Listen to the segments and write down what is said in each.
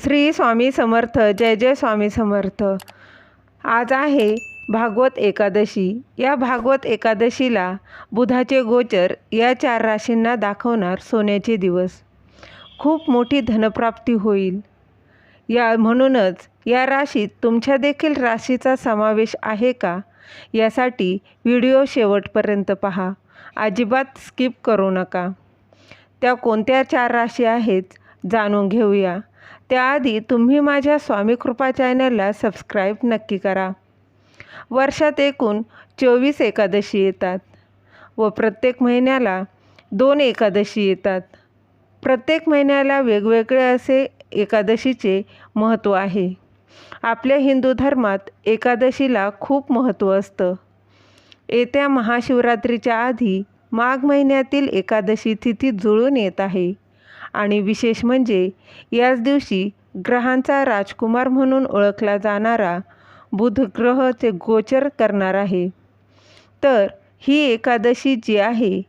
श्री स्वामी समर्थ. जय जय स्वामी समर्थ. आज आहे भागवत एकादशी. या भागवत एकादशीला बुधाचे गोचर या 4 राशींना दाखवणार सोन्याचे दिवस. खूप मोठी धनप्राप्ती होईल. म्हणूनच या राशीत तुमच्या देखील राशीचा समावेश आहे का यासाठी व्हिडिओ शेवटपर्यंत पहा. अजिबात स्किप करू नका. त्या कोणत्या 4 राशी आहेत जाणून घेऊया. त्याआधी तुम्ही माझ्या स्वामी कृपा चॅनलला सबस्क्राईब नक्की करा. वर्षात एकूण 24 एकादशी येतात व प्रत्येक महिन्याला 2 एकादशी येतात. प्रत्येक महिन्याला वेगवेगळे असे एकादशीचे महत्त्व आहे. आपल्या हिंदू धर्मात एकादशीला खूप महत्त्व असतं. येत्या महाशिवरात्रीच्या आधी माघ महिन्यातील एकादशी तिथी जुळून येत आहे आणि विशेष म्हणजे याच दिवशी ग्रहांचा राजकुमार म्हणून ओळखला जाणारा बुध ग्रह ते गोचर करणार आहे. तर ही एकादशी जी आहे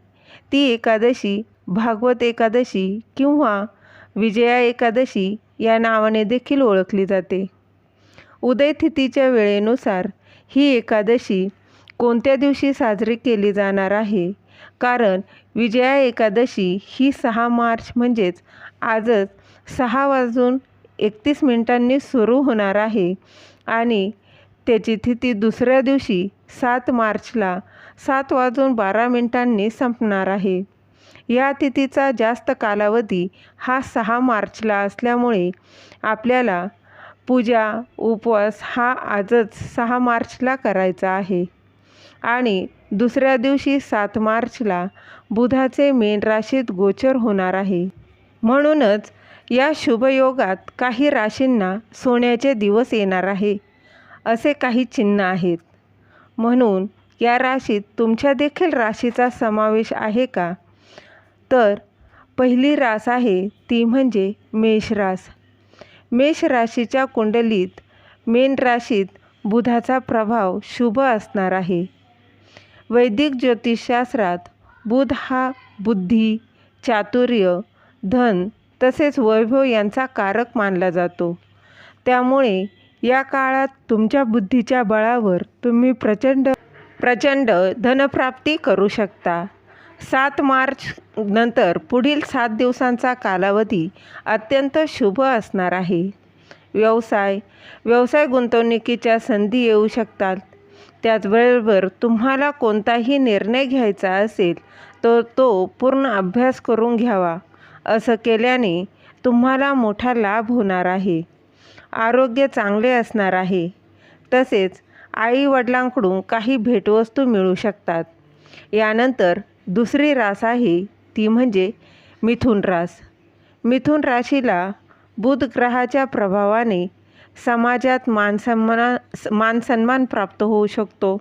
ती एकादशी भागवत एकादशी किंवा विजया एकादशी या नावाने देखील ओळखली जाते. उदय तिथीच्या वेळेनुसार ही एकादशी कोणत्या दिवशी साजरी केली जाणार आहे, कारण विजया एकादशी ही 6 मार्च म्हणजेच आजच 6:31 सुरू होणार आहे आणि त्याची तिथी दुसऱ्या दिवशी 7 मार्चला 7:12 संपणार आहे. या तिथीचा जास्त कालावधी हा 6 मार्चला असल्यामुळे आपल्याला पूजा उपवास हा आजच 6 मार्चला करायचा आहे आणि दुसऱ्या दिवशी 7 मार्चला बुधाचे मीन राशीत गोचर होणार आहे. म्हणूनच या शुभयोगात काही राशींना सोन्याचे दिवस येणार आहे असे काही चिन्ह आहेत. म्हणून या राशीत तुमच्या देखील राशीचा समावेश आहे का? तर पहिली रास आहे ती म्हणजे मेष रास. मेष राशीच्या कुंडलीत मीन राशीत बुधाचा प्रभाव शुभ असणार आहे. वैदिक ज्योतिषशास्त्रात बुध हा बुद्धी, चातुर्य, धन तसेच वैभव यांचा कारक मानला जातो. त्यामुळे या काळात तुमच्या बुद्धीच्या बळावर तुम्ही प्रचंड धनप्राप्ती करू शकता. 7 मार्च नंतर पुढील 7 दिवसांचा कालावधी अत्यंत शुभ असणार आहे. व्यवसाय गुंतवणुकीच्या संधी येऊ शकतात. त्याचबरोबर तुम्हाला कोणताही निर्णय घ्यायचा असेल तर तो पूर्ण अभ्यास करून घ्यावा. असं केल्याने तुम्हाला मोठा लाभ होणार आहे. आरोग्य चांगले असणार आहे. तसेच आई-वडिलांकडून काही भेटवस्तू मिळू शकतात. यानंतर दुसरी रास आहे ती म्हणजे मिथुन रास. मिथुन राशीला बुध ग्रहाच्या प्रभावाने समाजात मानसन्मान प्राप्त होऊ शकतो.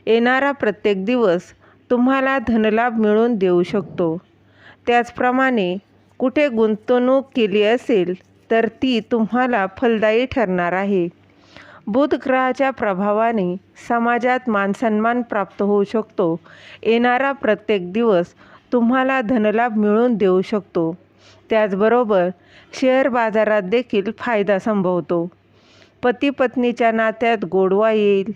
येणारा प्रत्येक दिवस तुम्हाला धनलाभ मिळवून देऊ शकतो. त्याचप्रमाणे कुठे गुंतवणूक केली असेल तर ती तुम्हाला फलदायी ठरणार आहे. बुध ग्रहाच्या प्रभावाने समाजात मानसन्मान प्राप्त होऊ शकतो. येणारा प्रत्येक दिवस तुम्हाला धनलाभ मिळवून देऊ शकतो. त्याचबरोबर शेअर बाजारात देखील फायदा संभवतो. पती पत्नीच्या नात्यात गोडवा येईल.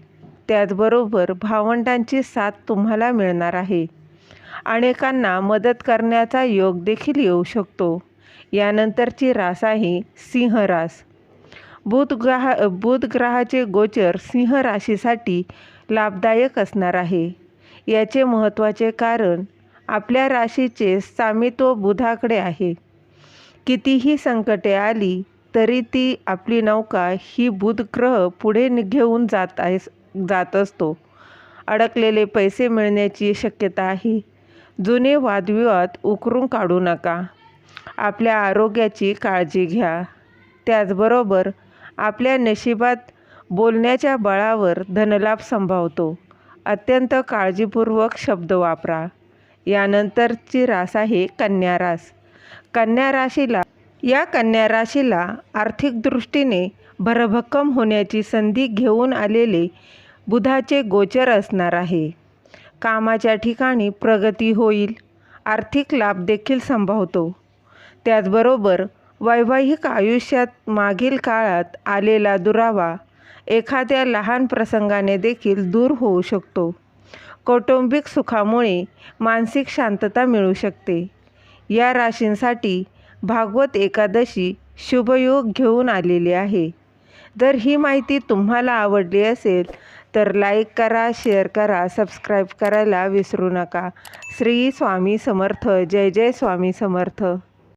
त्याचबरोबर भावंडांची साथ तुम्हाला मिळणार आहे. अनेकांना मदत करण्याचा योग देखील येऊ शकतो. यानंतरची रास आहे सिंह रास. बुध ग्रहाचे गोचर सिंह राशीसाठी लाभदायक असणार आहे. याचे महत्त्वाचे कारण आपल्या राशीचे स्वामित्व बुधाकडे आहे. कितीही संकटे आली तरी ती आपली नौका ही बुध ग्रह पुढे घेऊन जात असतो. अडकलेले पैसे मिळण्याची शक्यता आहे. जुने वादविवाद उकरून काढू नका. आपल्या आरोग्याची काळजी घ्या. त्याचबरोबर आपल्या नशिबात बोलण्याच्या बळावर धनलाभ संभवतो. अत्यंत काळजीपूर्वक शब्द वापरा. यानंतरची रास आहे कन्या रास. कन्या राशीला आर्थिक दृष्टीने भरभक्कम होण्याची संधी घेऊन आलेले बुधाचे गोचर असणार आहे. कामाच्या ठिकाणी प्रगती होईल. आर्थिक लाभ देखील संभवतो. त्याचबरोबर वैवाहिक आयुष्यात मागील काळात आलेला दुरावा एखाद्या लहान प्रसंगाने देखील दूर होऊ शकतो. कौटुंबिक सुखामुळे मानसिक शांतता मिळू शकते. या राशींसाठी भागवत एकादशी शुभयोग घेऊन आलेली आहे. जर ही माहिती तुम्हाला आवडली असेल तर लाईक करा, शेअर करा, सबस्क्राईब करायला विसरू नका. श्री स्वामी समर्थ. जय जय स्वामी समर्थ.